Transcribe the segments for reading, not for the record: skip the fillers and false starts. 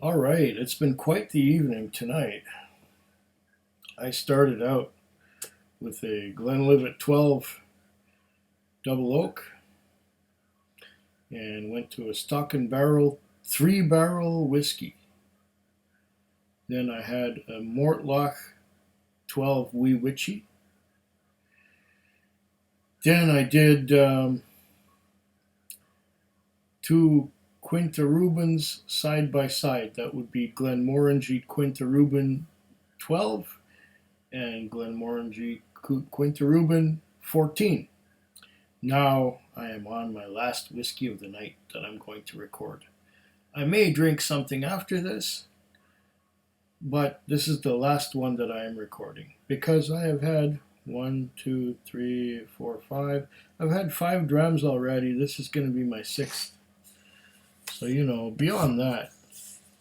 All right, it's been quite the evening tonight. I started out with a Glenlivet 12 double oak and went to a stock and barrel 3-barrel whiskey. Then I had a Mortlach 12 Wee Witchy. Then I did two Quinta Rubens side by side. That would be Glenmorangie Quinta Ruben 12 and Glenmorangie Quinta Ruben 14. Now I am on my last whiskey of the night that I'm going to record. I may drink something after this, but this is the last one that I am recording because I have had 1, 2, 3, 4, 5. I've had 5 drams already. This is going to be my 6th. So, beyond that,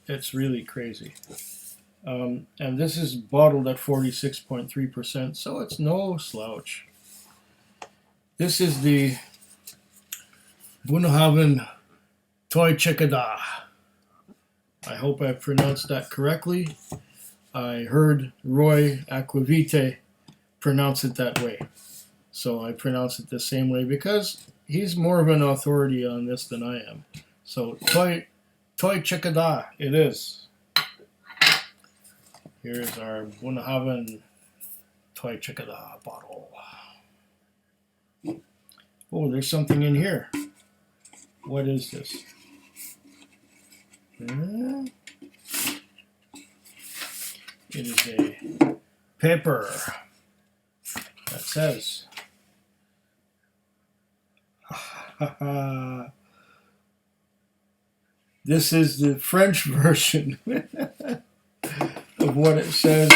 it's really crazy. And this is bottled at 46.3%, so it's no slouch. This is the Bunnahabhain Toiteach A Dha. I hope I pronounced that correctly. I heard Roy Aquavite pronounce it that way. So I pronounce it the same way because he's more of an authority on this than I am. So Toiteach A Dha it is. Here's our Bunnahabhain Toiteach A Dha bottle. Oh, there's something in here. What is this? It is a paper that says this is the French version of what it says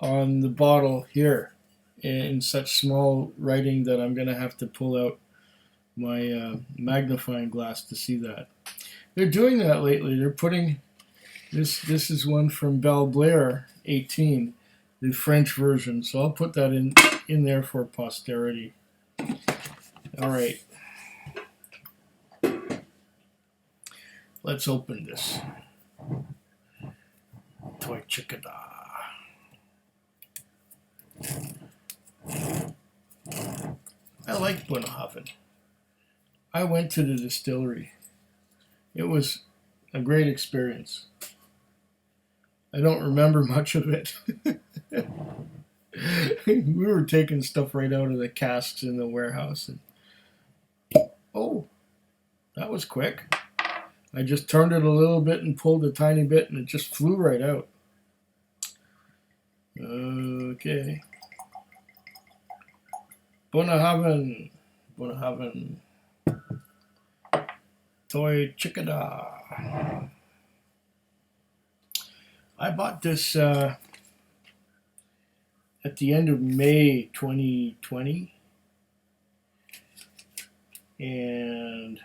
on the bottle here in such small writing that I'm going to have to pull out my magnifying glass to see that. They're doing that lately. They're putting this is one from Belle Blair 18, the French version. So I'll put that in there for posterity. All right. Let's open this Toiteach A Dha. I like Bunnahabhain. I went to the distillery. It was a great experience. I don't remember much of it. We were taking stuff right out of the casks in the warehouse. And, oh, that was quick. I just turned it a little bit and pulled a tiny bit and it just flew right out. Okay. Bunnahabhain Toiteach A Dha. I bought this at the end of May 2020, and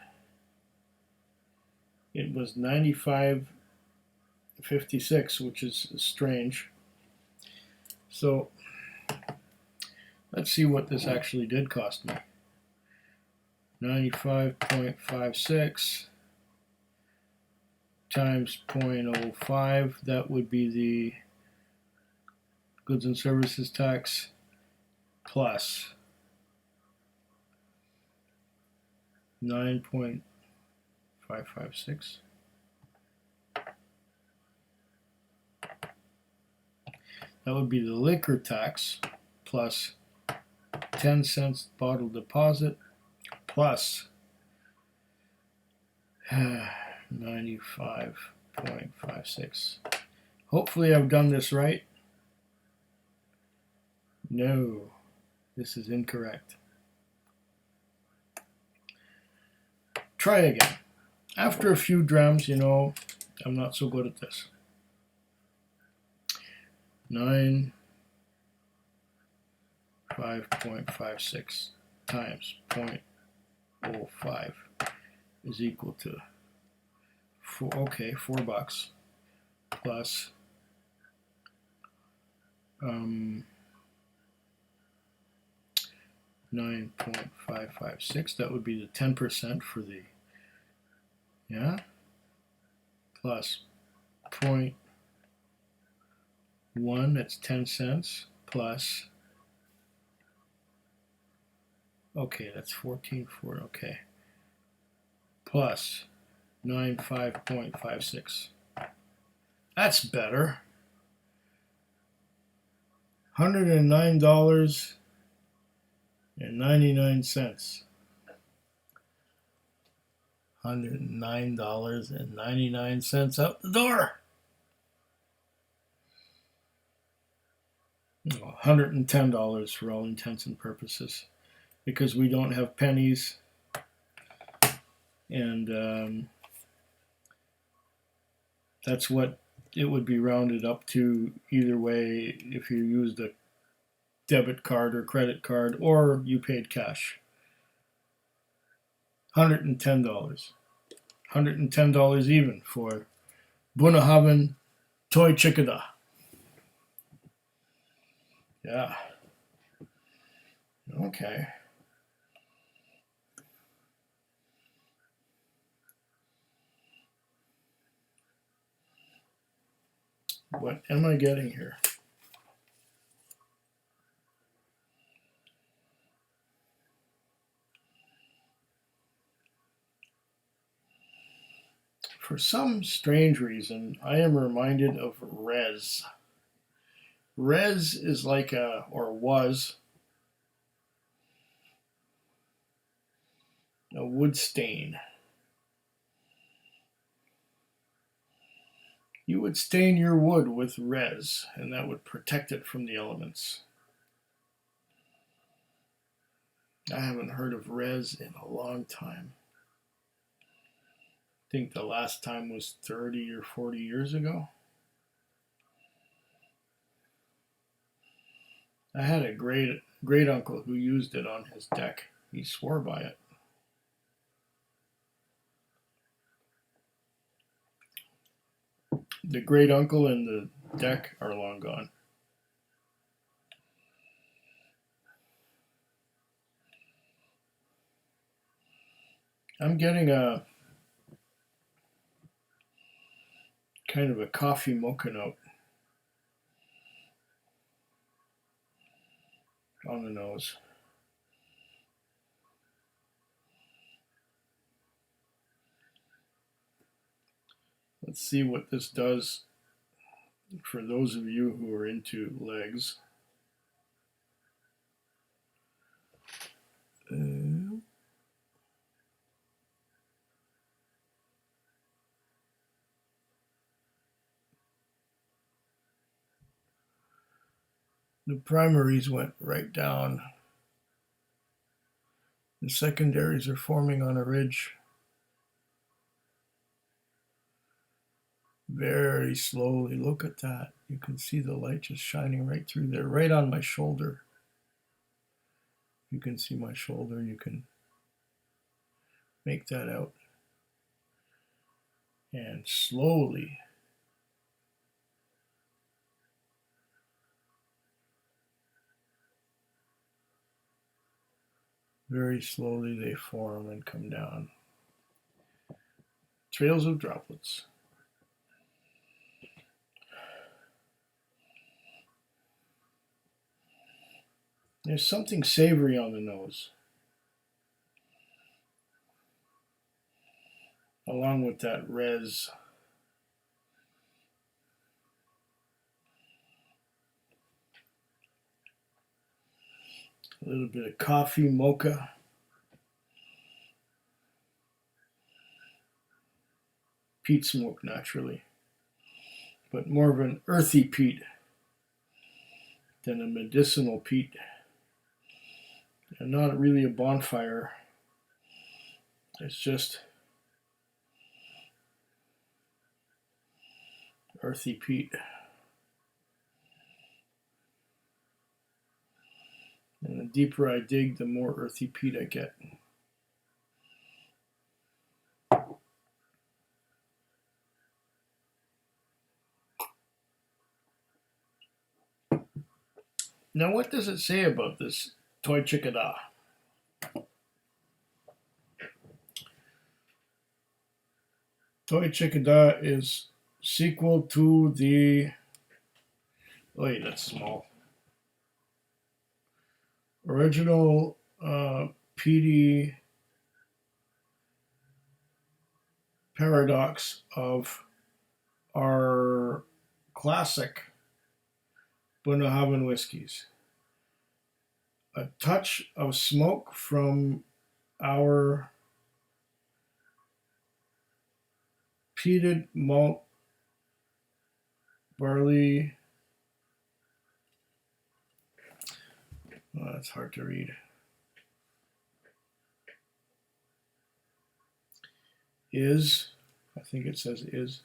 it was $95.56, which is strange. So let's see what this actually did cost me. 95.56 times 0.05, that would be the goods and services tax plus 9.556. That would be the liquor tax plus 10 cents bottle deposit plus 95.56. Hopefully I've done this right. No, this is incorrect. Try again. After a few drams, I'm not so good at this. 5.56 times 0.05 is equal to $4 plus 9.556. That would be the 10% for the plus 0.1, that's 10 cents, plus, okay, that's 14.4, okay, plus 95.56. That's better. $109.99. $109.99 out the door. $110 for all intents and purposes, because we don't have pennies, and that's what it would be rounded up to either way if you used a debit card or credit card or you paid cash. $110. $110 even for Bunnahabhain Toiteach A Dha. Yeah. Okay. What am I getting here? For some strange reason, I am reminded of res. Res is like or was, a wood stain. You would stain your wood with res, and that would protect it from the elements. I haven't heard of res in a long time. I think the last time was 30 or 40 years ago. I had a great uncle who used it on his deck. He swore by it. The great uncle and the deck are long gone. I'm getting a kind of a coffee mocha note on the nose. Let's see what this does for those of you who are into legs. The primaries went right down. The secondaries are forming on a ridge. Very slowly. Look at that. You can see the light just shining right through there, right on my shoulder. You can see my shoulder. You can make that out. And slowly, very slowly, they form and come down. Trails of droplets. There's something savory on the nose, along with that res. A little bit of coffee, mocha. Peat smoke, naturally, but more of an earthy peat than a medicinal peat, and not really a bonfire. It's just earthy peat. And the deeper I dig, the more earthy peat I get. Now, what does it say about this Toiteach A Dha? Toiteach A Dha is sequel to the, wait, that's small. Original peaty paradox of our classic Bunnahabhain whiskies. A touch of smoke from our peated malt barley. Oh, that's hard to read. I think it says is,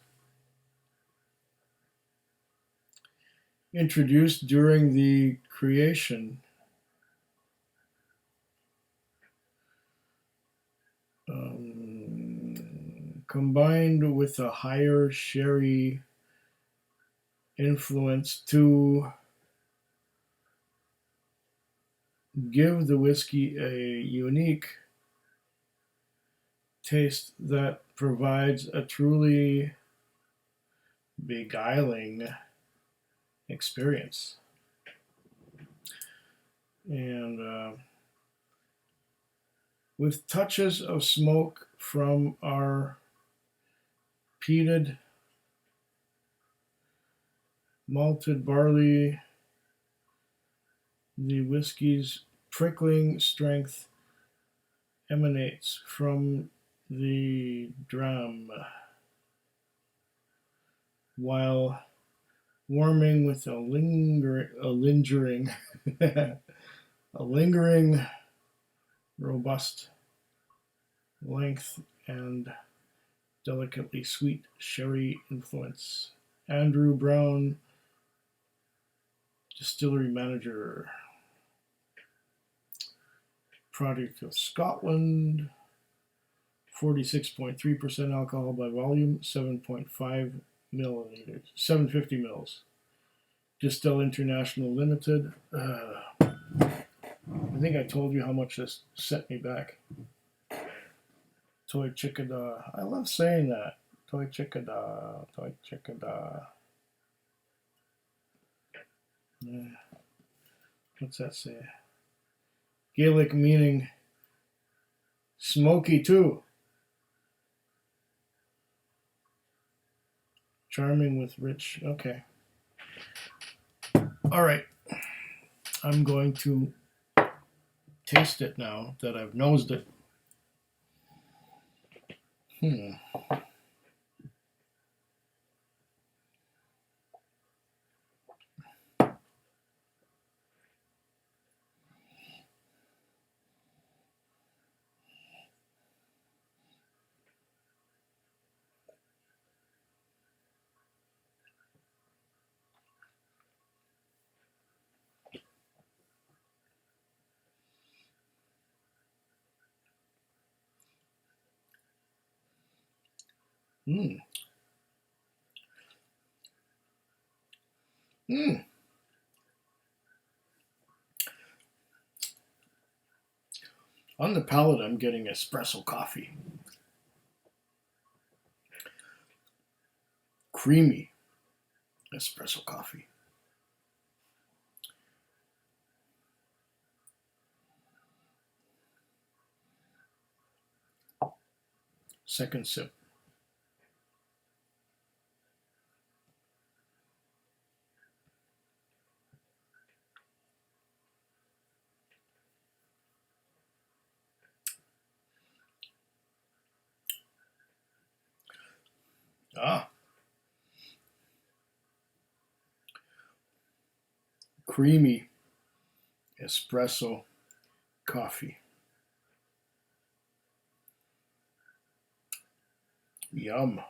introduced during the creation combined with a higher sherry influence to give the whiskey a unique taste that provides a truly beguiling experience. And with touches of smoke from our peated malted barley, the whiskey's prickling strength emanates from the dram, while warming with a lingering robust length and delicately sweet sherry influence. Andrew Brown, distillery manager, product of Scotland, 46.3% alcohol by volume, 7.5 milliliters, 750 mils. Distill International Limited. I think I told you how much this set me back. Toiteach A Dha. I love saying that. Toiteach A Dha. Toiteach A Dha. Yeah. What's that say? Gaelic meaning smoky too. Charming with rich. Okay. All right. I'm going to taste it now that I've nosed it. Mm. Mm. On the palate, I'm getting espresso coffee. Creamy espresso coffee. Second sip. Creamy espresso coffee. Yum.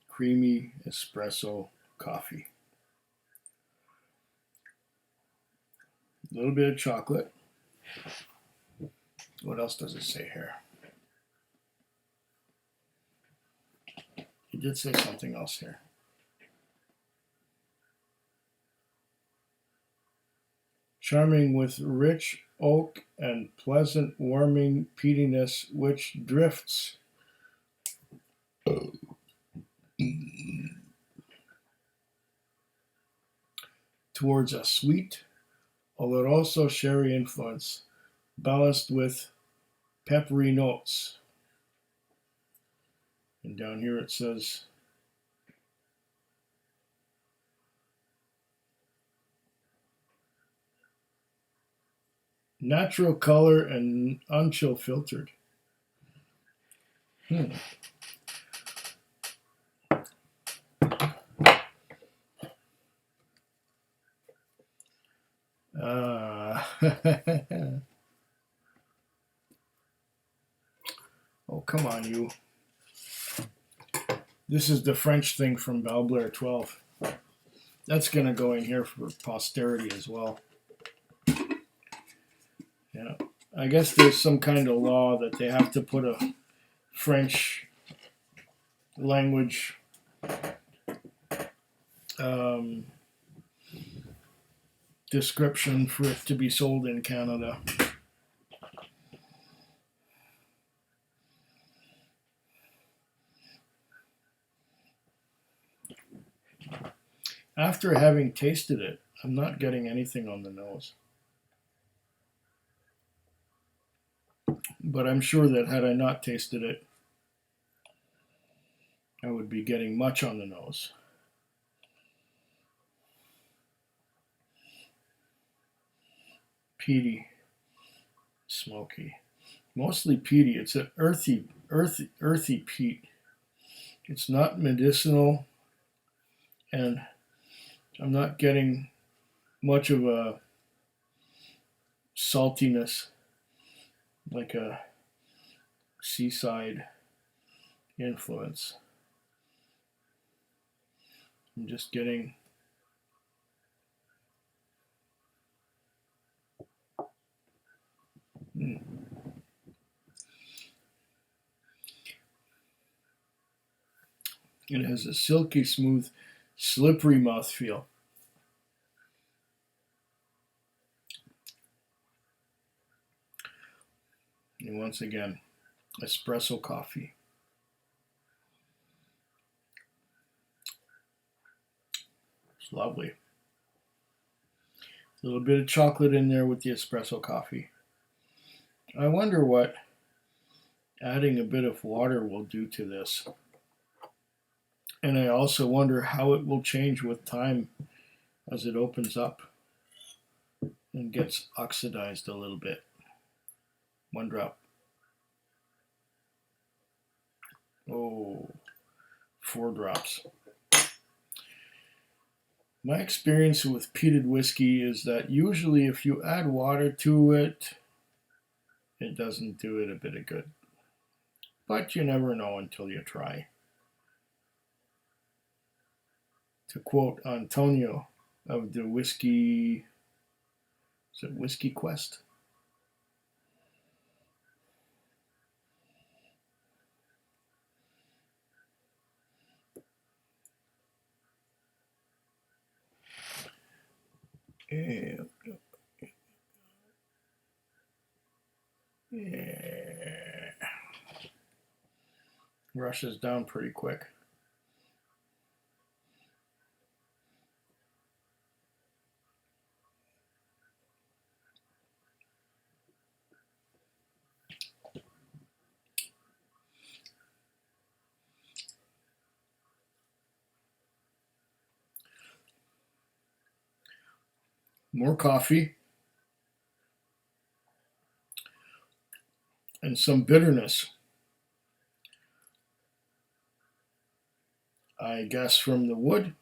Creamy espresso coffee. A little bit of chocolate. What else does it say here? It did say something else here. Charming with rich oak and pleasant warming peatiness which drifts towards a sweet, although also sherry influence, balanced with peppery notes. And down here it says, natural color and unchill filtered. Oh, come on, you. This is the French thing from Bell Blair 12. That's going to go in here for posterity as well. Yeah. I guess there's some kind of law that they have to put a French language description for it to be sold in Canada. After having tasted it, I'm not getting anything on the nose. But I'm sure that had I not tasted it, I would be getting much on the nose. Peaty, smoky, mostly peaty. It's an earthy peat. It's not medicinal, and I'm not getting much of a saltiness like a seaside influence. I'm just getting it has a silky smooth, slippery mouthfeel. And once again, espresso coffee. It's lovely. A little bit of chocolate in there with the espresso coffee. I wonder what adding a bit of water will do to this. And I also wonder how it will change with time as it opens up and gets oxidized a little bit. One drop. Oh, 4 drops. My experience with peated whiskey is that usually if you add water to it, it doesn't do it a bit of good. But you never know until you try. To quote Antonio of the Whisky, is it Whisky Quest? Yeah. Rushes down pretty quick. More coffee and some bitterness. I guess from the wood.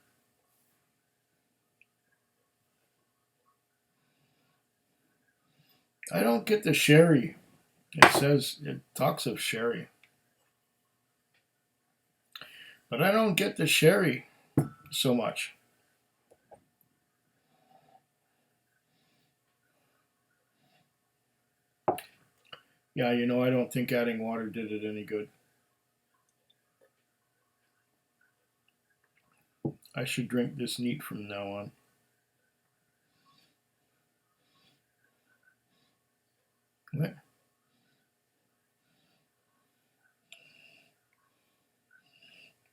I don't get the sherry. It talks of sherry. But I don't get the sherry so much. Yeah, I don't think adding water did it any good. I should drink this neat from now on. What?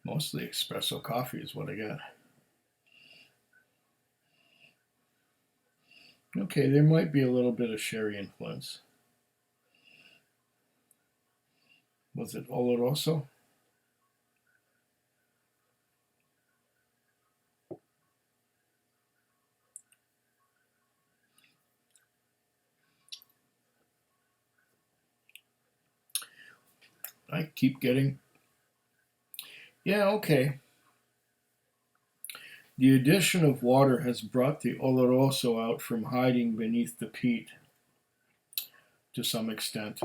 Mostly espresso coffee is what I got. Okay, there might be a little bit of sherry influence. Was it Oloroso? I keep getting... Yeah, okay. The addition of water has brought the Oloroso out from hiding beneath the peat to some extent.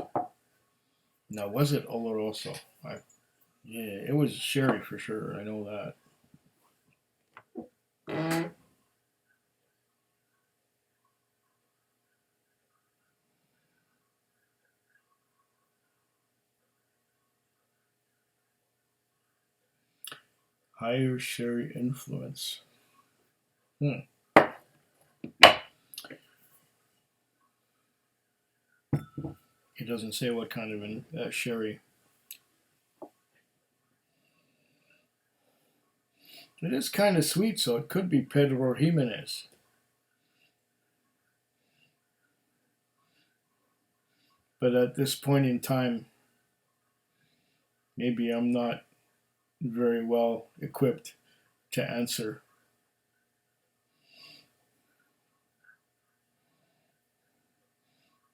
Now, was it Oloroso? Yeah, it was sherry for sure. I know that. Higher sherry influence. It doesn't say what kind of sherry. It is kind of sweet, so it could be Pedro Jimenez. But at this point in time, maybe I'm not very well equipped to answer.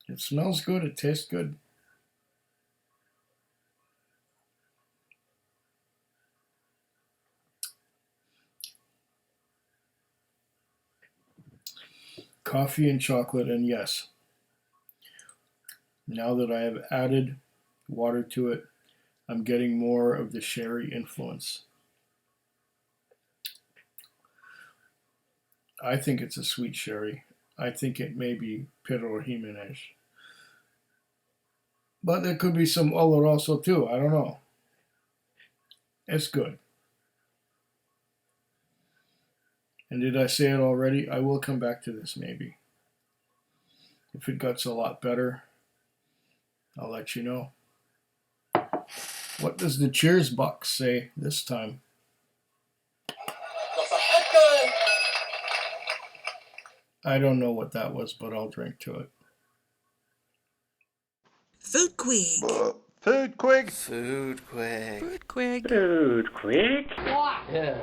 It smells good, it tastes good. Coffee and chocolate, and yes, now that I have added water to it, I'm getting more of the sherry influence. I think it's a sweet sherry. I think it may be Pedro Jimenez. But there could be some Oloroso too. I don't know. It's good. And did I say it already? I will come back to this maybe. If it gets a lot better, I'll let you know. What does the cheers box say this time? I don't know what that was, but I'll drink to it. Food Quig. Food Quig. Food Quig. Food Quig. Food Quig. Yeah.